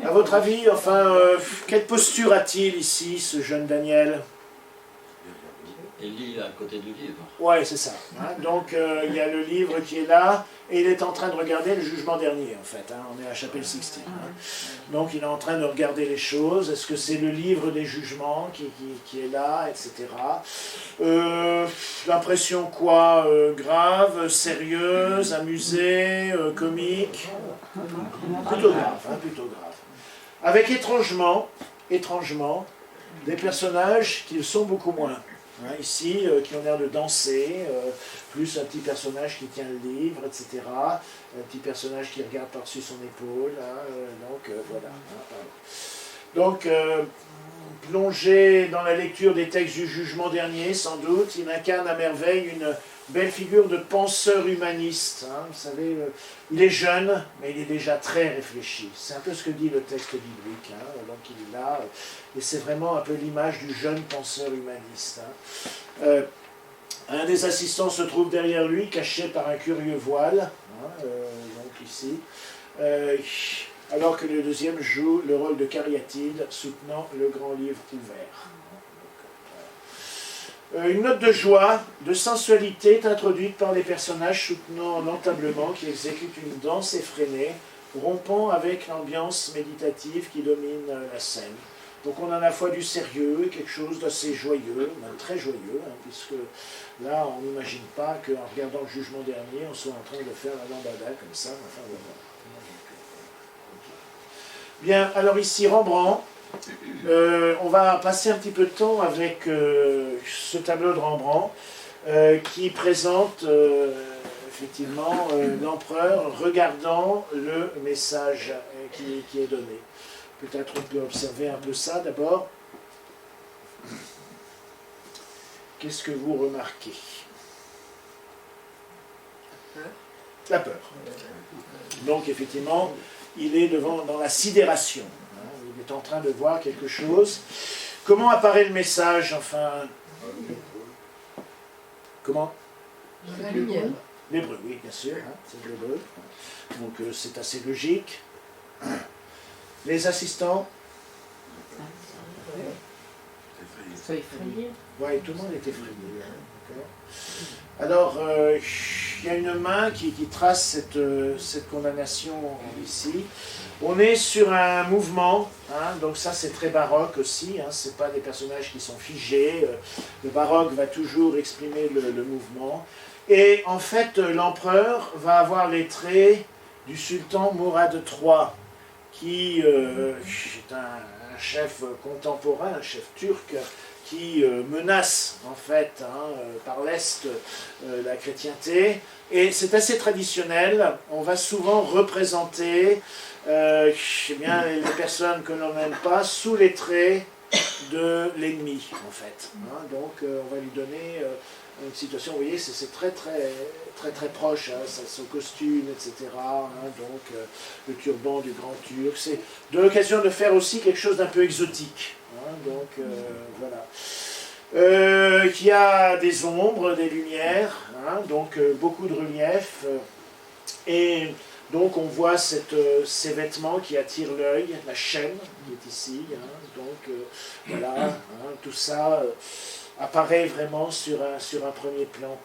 À votre avis, enfin, quelle posture a-t-il ici, ce jeune Daniel? Il lit à côté du livre. Ouais, c'est ça. Hein. Donc, il y a le livre qui est là, et il est en train de regarder le jugement dernier, en fait. Hein. On est à la chapelle Sixtine. Hein. Donc, il est en train de regarder les choses. Est-ce que c'est le livre des jugements qui est là, etc. L'impression quoi? Grave, sérieuse, amusée, comique? Plutôt grave, hein, plutôt grave. Avec étrangement, des personnages qui le sont beaucoup moins. hein, ici, qui ont l'air de danser, plus un petit personnage qui tient le livre, etc. Un petit personnage qui regarde par-dessus son épaule, hein, voilà. Hein. Donc, plongé dans la lecture des textes du jugement dernier, sans doute, il incarne à merveille une belle figure de penseur humaniste. Hein. Vous savez, il est jeune, mais il est déjà très réfléchi. C'est un peu ce que dit le texte biblique. Hein. Donc il est là, et c'est vraiment un peu l'image du jeune penseur humaniste. Hein. Un des assistants se trouve derrière lui, caché par un curieux voile, hein, donc ici, alors que le deuxième joue le rôle de cariatide, soutenant le grand livre ouvert. Une note de joie, de sensualité est introduite par les personnages soutenant l'entablement qui exécutent une danse effrénée, rompant avec l'ambiance méditative qui domine la scène. Donc on a à la fois du sérieux, quelque chose d'assez joyeux, même très joyeux, hein, puisque là on n'imagine pas qu'en regardant le jugement dernier, on soit en train de faire la lambada comme ça. Enfin, voilà. Bien, alors ici Rembrandt. On va passer un petit peu de temps avec ce tableau de Rembrandt qui présente effectivement l'empereur regardant le message qui est donné. Peut-être on peut observer un peu ça d'abord. Qu'est-ce que vous remarquez? La peur. Donc effectivement, il est dans la sidération. Il est en train de voir quelque chose. Comment apparaît le message, enfin... Comment? La lumière. L'hébreu, oui, bien sûr, hein, c'est l'hébreu. Donc c'est assez logique. Les assistants? C'est effrayé. Oui, tout le monde est effrayé. Hein, alors, il y a une main qui trace cette condamnation ici. On est sur un mouvement, hein, donc ça c'est très baroque aussi, hein, ce n'est pas des personnages qui sont figés, le baroque va toujours exprimer le mouvement. Et en fait, l'empereur va avoir les traits du sultan Mourad III, qui est un chef contemporain, un chef turc, qui menace en fait par l'Est la chrétienté. Et c'est assez traditionnel, on va souvent représenter eh bien, les personnes que l'on n'aime pas sous les traits de l'ennemi en fait. Hein. Donc on va lui donner une situation, vous voyez, c'est très proche, hein, son costume, etc. Hein, donc le turban du grand turc, c'est de l'occasion de faire aussi quelque chose d'un peu exotique. Hein, donc voilà. Qui a des ombres, des lumières, hein, donc beaucoup de relief. Et donc on voit ces vêtements qui attirent l'œil, la chaîne qui est ici. Hein, donc voilà, hein, tout ça apparaît vraiment sur un premier plan.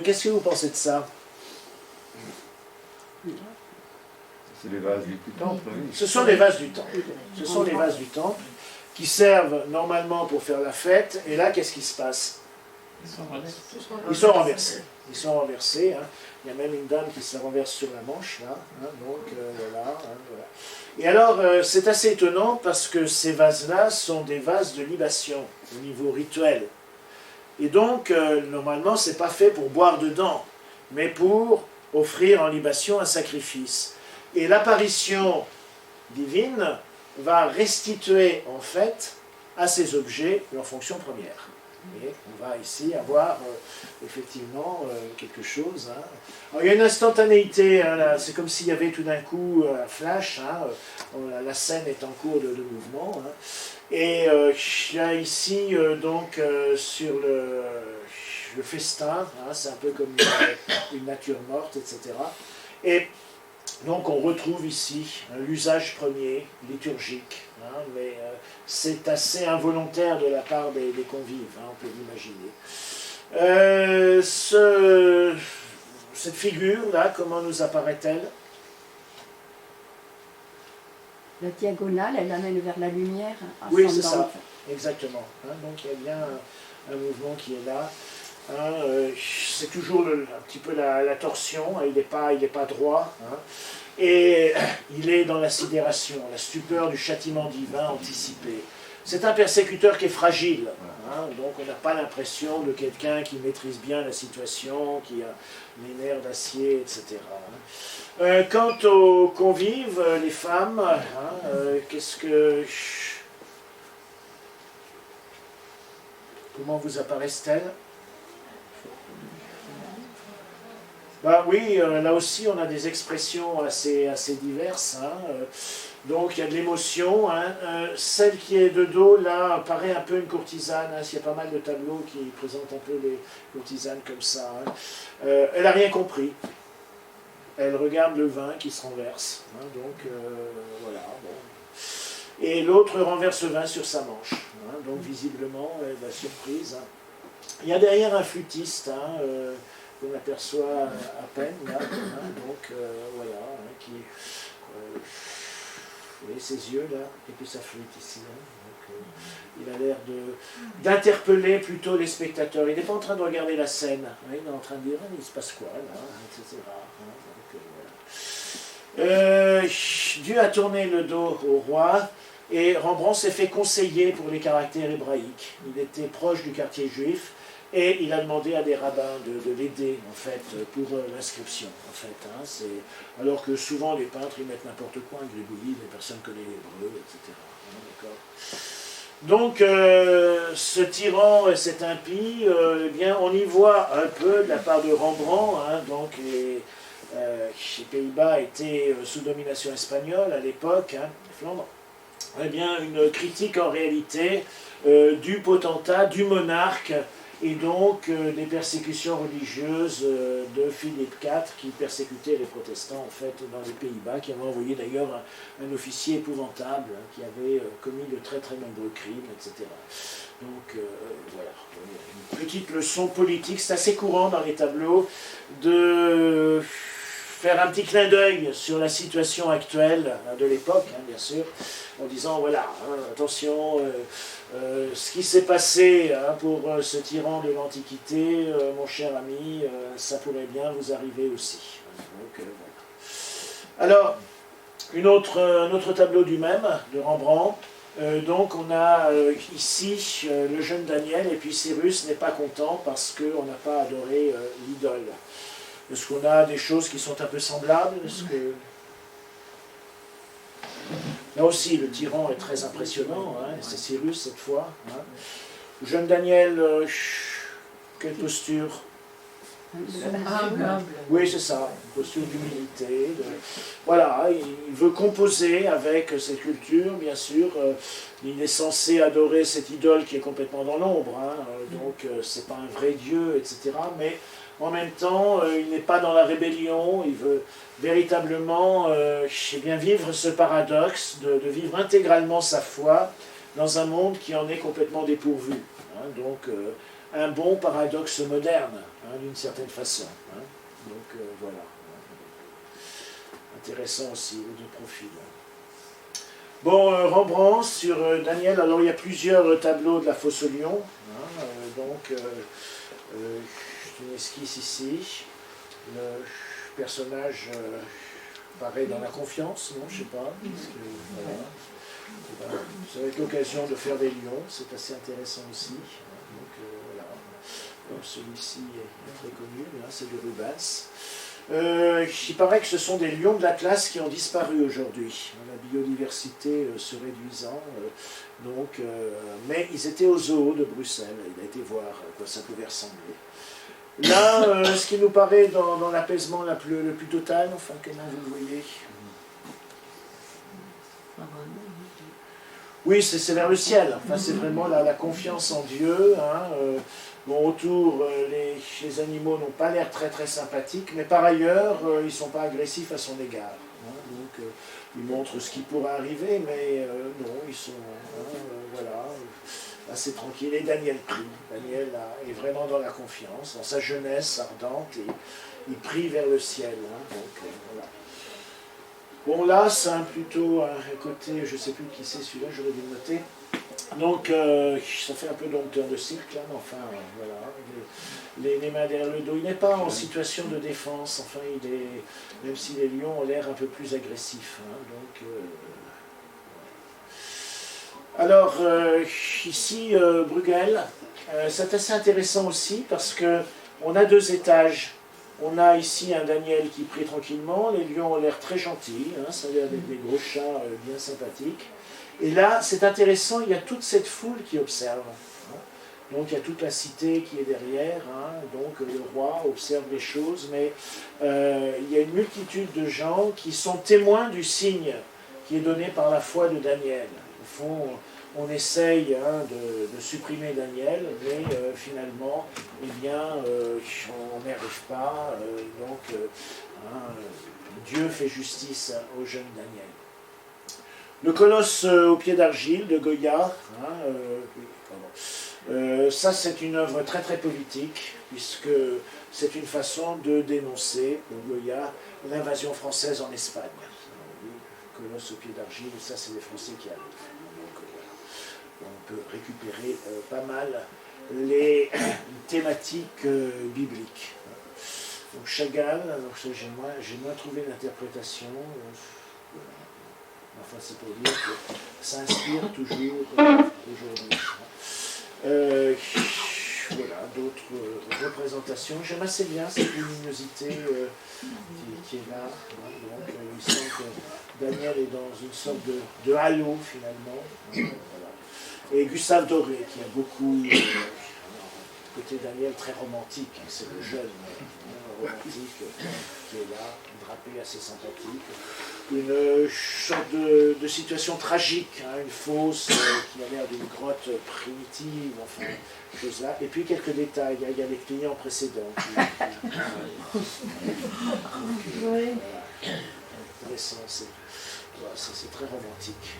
Qu'est-ce que vous pensez de ça? C'est les vases du temple, oui. Ce sont les vases du temple. Ce sont les vases du temple qui servent normalement pour faire la fête. Et là, qu'est-ce qui se passe? Ils sont renversés. Ils sont renversés. Hein. Il y a même une dame qui se renverse sur la manche, là. Hein, donc, voilà, hein, voilà. Et alors, c'est assez étonnant parce que ces vases-là sont des vases de libation au niveau rituel. Et donc, normalement, ce n'est pas fait pour boire dedans, mais pour offrir en libation un sacrifice. Et l'apparition divine va restituer, en fait, à ces objets leur fonction première. Et on va ici avoir effectivement quelque chose. Hein. Alors, il y a une instantanéité, hein, c'est comme s'il y avait tout d'un coup un flash, hein, la scène est en cours de mouvement. Hein. Et il y a ici donc sur le festin, hein, c'est un peu comme une nature morte, etc. Et donc on retrouve ici l'usage premier, liturgique, hein, mais c'est assez involontaire de la part des convives, hein, on peut l'imaginer. Cette figure-là, comment nous apparaît-elle? La diagonale, elle amène vers la lumière. Oui, c'est ça, exactement. Hein, donc il y a bien un mouvement qui est là. Hein, c'est toujours un petit peu la torsion, hein, il n'est pas droit. Hein, et il est dans la sidération, la stupeur du châtiment divin anticipé. C'est un persécuteur qui est fragile. hein, donc on n'a pas l'impression de quelqu'un qui maîtrise bien la situation, qui a les nerfs d'acier, etc. Quant aux convives, les femmes, hein, qu'est-ce que... Comment vous apparaissent-elles? Bah oui, là aussi on a des expressions assez diverses. Hein, donc il y a de l'émotion. Hein, celle qui est de dos, là, paraît un peu une courtisane. Hein, il y a pas mal de tableaux qui présentent un peu les courtisanes comme ça. Hein. Elle n'a rien compris. Elle regarde le vin qui se renverse. Hein, donc voilà. Bon. Et l'autre renverse le vin sur sa manche. Hein, donc visiblement, elle va surprise. Hein. Il y a derrière un flûtiste. Hein, qu'on aperçoit à peine, là, hein, donc voilà, hein, qui, vous voyez ses yeux là, et puis sa flûte ici, hein, donc, il a l'air d'interpeller plutôt les spectateurs, il n'est pas en train de regarder la scène, hein, il est en train de dire, il se passe quoi là, etc. Hein, donc, voilà. Dieu a tourné le dos au roi, et Rembrandt s'est fait conseiller pour les caractères hébraïques, il était proche du quartier juif, et il a demandé à des rabbins de l'aider, en fait, pour l'inscription, en fait. Hein, alors que souvent, les peintres, ils mettent n'importe quoi, un gribouillis, mais personne ne connaît l'hébreu, etc. Hein, donc, ce tyran et cet impie, eh bien, on y voit un peu de la part de Rembrandt, hein, donc, les Pays-Bas étaient sous domination espagnole à l'époque, hein, Flandre, eh bien, une critique, en réalité, du potentat, du monarque, et donc des persécutions religieuses de Philippe IV qui persécutait les protestants en fait dans les Pays-Bas, qui avait envoyé d'ailleurs un officier épouvantable hein, qui avait commis de très très nombreux crimes, etc. Donc voilà, une petite leçon politique, c'est assez courant dans les tableaux de faire un petit clin d'œil sur la situation actuelle de l'époque, hein, bien sûr, en disant voilà, hein, attention, ce qui s'est passé hein, pour ce tyran de l'Antiquité, mon cher ami, ça pourrait bien vous arriver aussi. Donc, voilà. Alors, un autre tableau du même, de Rembrandt. Donc on a ici le jeune Daniel, et puis Cyrus n'est pas content parce qu'on n'a pas adoré l'idole. Est-ce qu'on a des choses qui sont un peu semblables? Là aussi, le tyran est très impressionnant, hein, c'est Cyrus cette fois. Hein. Le jeune Daniel, quelle posture? Oui, c'est ça, une posture d'humilité. Voilà, il veut composer avec cette culture, bien sûr. Il est censé adorer cette idole qui est complètement dans l'ombre, hein, donc c'est pas un vrai Dieu, etc. Mais en même temps, il n'est pas dans la rébellion, il veut véritablement bien vivre ce paradoxe de vivre intégralement sa foi dans un monde qui en est complètement dépourvu. Hein, donc, un bon paradoxe moderne, hein, d'une certaine façon. Hein. Donc, voilà. Intéressant aussi, les deux profils. Bon, Rembrandt, sur Daniel, alors il y a plusieurs tableaux de la fosse au lion. Hein, donc, une esquisse ici. Le personnage paraît dans la confiance, non? Je ne sais pas. Parce que, voilà. Ça va être l'occasion de faire des lions, c'est assez intéressant aussi. Donc, voilà. Donc, celui-ci est très connu, là, c'est de Rubens. Il paraît que ce sont des lions de l'Atlas qui ont disparu aujourd'hui, la biodiversité se réduisant, mais ils étaient au zoo de Bruxelles, il a été voir à quoi ça pouvait ressembler. Là, ce qui nous paraît dans l'apaisement le plus total, enfin, comment vous le voyez? Oui, c'est vers le ciel, enfin, c'est vraiment la confiance en Dieu. Hein, bon, autour, les animaux n'ont pas l'air très très sympathiques, mais par ailleurs, ils ne sont pas agressifs à son égard. Hein, donc, ils montrent ce qui pourrait arriver, mais non, ils sont, voilà, assez tranquilles. Et Daniel prie. Daniel est vraiment dans la confiance, dans sa jeunesse ardente, et il prie vers le ciel. Hein, donc, voilà. Bon, là, c'est plutôt un côté, je ne sais plus qui c'est celui-là, j'aurais dû le noter. Donc, ça fait un peu dompteur de cycle, hein, mais enfin, voilà. Les mains derrière le dos. Il n'est pas en situation de défense, enfin, même si les lions ont l'air un peu plus agressifs. Hein, donc, Alors, ici, Bruegel, c'est assez intéressant aussi parce que on a deux étages. On a ici un Daniel qui prie tranquillement, les lions ont l'air très gentils, hein, ça a l'air avec des gros chats bien sympathiques. Et là, c'est intéressant, il y a toute cette foule qui observe. Hein. Donc il y a toute la cité qui est derrière, hein, donc le roi observe les choses, mais il y a une multitude de gens qui sont témoins du signe qui est donné par la foi de Daniel. Au fond, on essaye de supprimer Daniel, mais finalement, eh bien, on n'y arrive pas. Dieu fait justice au jeune Daniel. Le colosse au pied d'argile de Goya, ça c'est une œuvre très très politique, puisque c'est une façon de dénoncer, pour Goya, l'invasion française en Espagne. Le colosse au pied d'argile, ça c'est les Français qui arrivent. On peut récupérer pas mal les thématiques bibliques. Donc Chagall, j'ai moins trouvé l'interprétation. Enfin, c'est pour dire que ça inspire toujours aujourd'hui. Voilà, d'autres représentations. J'aime assez bien cette luminosité qui est là. Hein, donc, il semble que Daniel est dans une sorte de halo, finalement. Voilà. Et Gustave Doré, qui a beaucoup, côté Daniel, très romantique, hein, c'est le jeune romantique qui est là, drapé, assez sympathique. Une sorte de situation tragique, hein, une fosse qui a l'air d'une grotte primitive, enfin, chose là. Et puis quelques détails, il y a les clients précédents. Intéressant, c'est très romantique.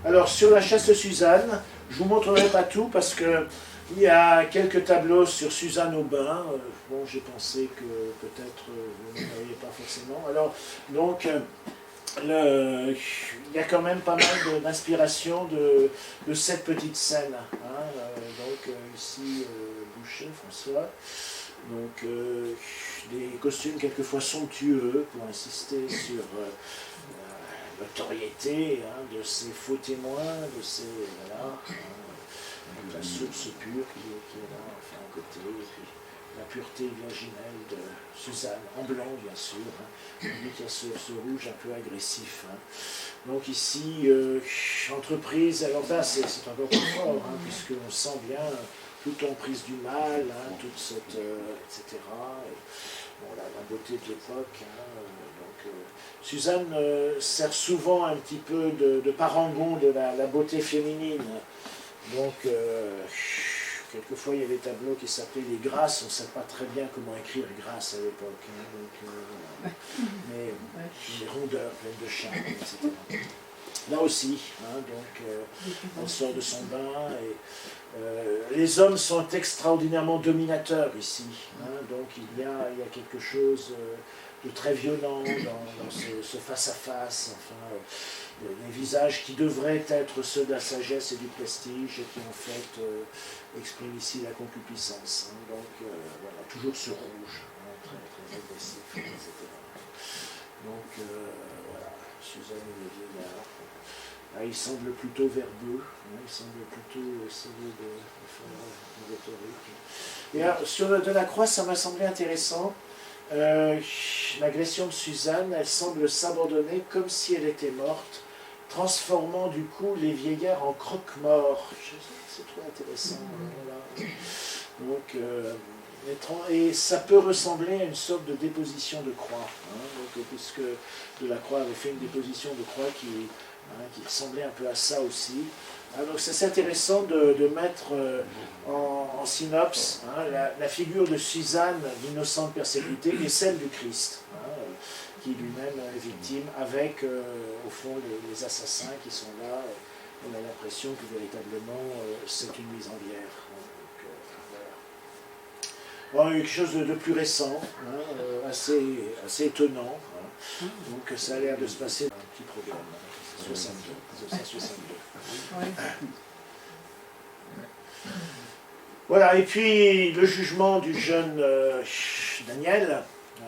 Alors, sur la chaste Suzanne, je ne vous montrerai pas tout parce qu'il y a quelques tableaux sur Suzanne au bain. Bon, j'ai pensé que peut-être vous ne voyez pas forcément. Alors, donc, il y a quand même pas mal d'inspiration de cette petite scène. Hein. Donc, ici, Boucher, François. Donc, des costumes quelquefois somptueux pour insister sur l'autorité de ces faux témoins, de ces. Voilà, la source pure qui est là, enfin, à côté, et puis la pureté virginelle de Suzanne, en blanc bien sûr, hein, il y a ce rouge un peu agressif. Hein. Donc ici, entreprise, alors là c'est encore plus fort, hein, puisqu'on sent bien toute l'emprise du mal, hein, toute cette. etc. Et, bon, la beauté de l'époque. Hein, Suzanne sert souvent un petit peu de parangon de la beauté féminine. Donc, quelquefois, il y a des tableaux qui s'appelaient les grâces. On ne sait pas très bien comment écrire grâce à l'époque. Hein, mais des rondeurs pleines de charme, etc. Là aussi, hein, donc, on sort de son bain. Et, les hommes sont extraordinairement dominateurs ici. Hein, donc, il y a quelque chose de très violent dans ce face-à-face. Enfin, les visages qui devraient être ceux de la sagesse et du prestige et qui en fait expriment ici la concupiscence. Hein. Donc voilà, toujours ce rouge, hein, très, très agressif, etc. Donc voilà, Suzanne et les vieillards. Là, il semble plutôt verbeux, hein, il semble plutôt essayer de faire une rhétorique. Et alors, sur le Delacroix, ça m'a semblé intéressant. L'agression de Suzanne, elle semble s'abandonner comme si elle était morte, transformant du coup les vieillards en croque-morts. C'est trop intéressant. Voilà. Donc, et ça peut ressembler à une sorte de déposition de croix, hein, donc, puisque Delacroix avait fait une déposition de croix qui ressemblait un peu à ça aussi. Donc c'est intéressant de mettre en synopse hein, la figure de Suzanne, l'innocente persécutée, et celle du Christ, hein, qui lui-même est victime, avec au fond les assassins qui sont là. On a l'impression que véritablement c'est une mise en bière. Donc, voilà. Bon, quelque chose de plus récent, hein, assez étonnant. Hein. Donc ça a l'air de se passer dans un petit programme. 1962. Ouais. Voilà, et puis le jugement du jeune Daniel,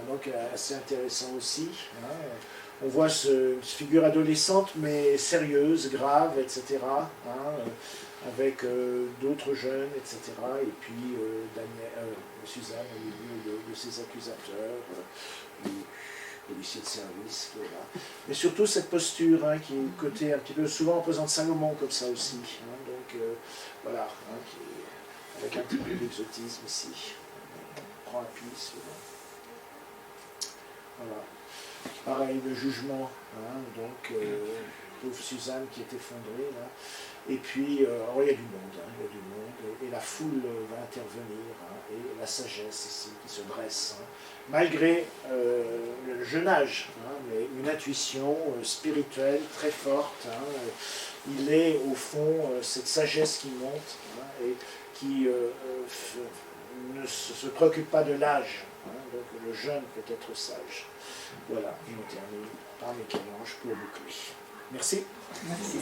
donc assez intéressant aussi. Hein. on voit cette figure adolescente, mais sérieuse, grave, etc., avec d'autres jeunes, etc., et puis Suzanne au milieu de ses accusateurs, les policiers de service, voilà. Mais surtout cette posture, qui est côté un petit peu, souvent on présente Salomon comme ça aussi, donc voilà, avec un petit peu d'exotisme ici. On prend appui sur... Voilà. Pareil, le jugement, donc pauvre Suzanne qui est effondrée, là. Et puis, il y a du monde, il y a du monde, et la foule va intervenir, et la sagesse ici qui se dresse, malgré le jeune âge, mais une intuition spirituelle très forte. Il est au fond cette sagesse qui monte, et qui ne se préoccupe pas de l'âge, donc le jeune peut être sage. Voilà, et on termine par Michel-Ange pour boucler. Merci. Merci.